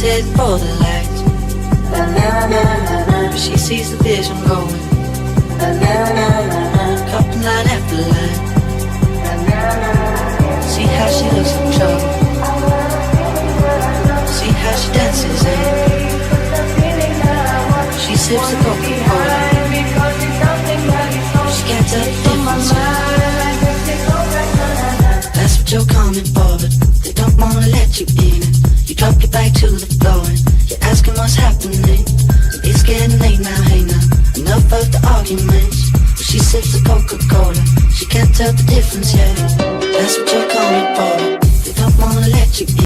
heading for the light, but she sees the vision going, couple line after line. See how she looks in trouble, see how she dances and she sips the Coca-Cola. She can't tell the difference. That's what you're coming for, but they don't wanna let you in it. You drop your back to the floor and you're asking what's happening. It's getting late now, hey now, enough of the arguments. But she sips the Coca-Cola, she can't tell the difference yet. That's what you're coming for, but they don't wanna let you in.